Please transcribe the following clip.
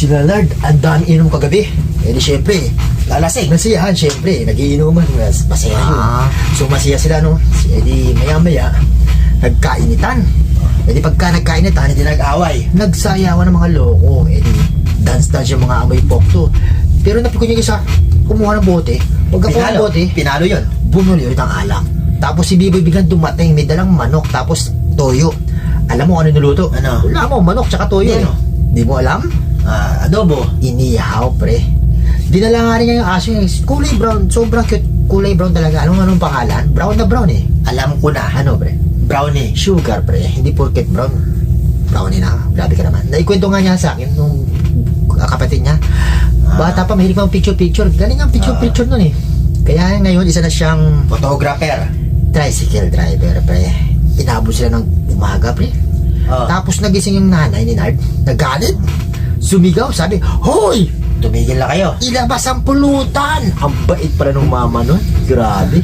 Sila Lard, ang dami inom kagabi. Eh di syempre, lalasing. Nasiyahan syempre, nagiinuman. Masaya yun. So masaya sila no. Eh di maya-maya, nagkainitan. Eh di pagka nagkainitan, hindi nag-away. Nagsayawan ng mga loko. Eh di dance-dance yung mga amoy pokto. Pero napikon yung isa, kumuha ng bote. Pagkakuha ng bote, Pinalo yun. bumuli ulit ang alak. Tapos si Biboy biglang dumating, may dalang manok, tapos toyo. Alam mo ano niluto? Ano? Wala mo, manok tsaka toyo. Ano? Di mo alam? Adobo. Inihaw, pre. Dinala nga rin niya yung aso niya. Kulay brown, sobrang cute. Kulay brown talaga. Anong pangalan? Brown na brown eh. Alam ko na. Ano, pre? Brownie. Sugar, pre. Hindi porket brown. Brownie na. Grabe ka naman. Naikwento nga niya sa akin nung kapatid niya. Bata pa, mahilig pa picture-picture. Galing ang picture-picture nun eh. Kaya ngayon, isa na siyang Photographer. tricycle driver, pre. Inabot sila ng umaga, pre. Tapos nagising yung nanay ni Nard. Nagalit. Sumigaw, sabi, "Hoy! Tumigil na kayo. Ilabas ang pulutan!" Ang bait pala ng mama nun. Grabe.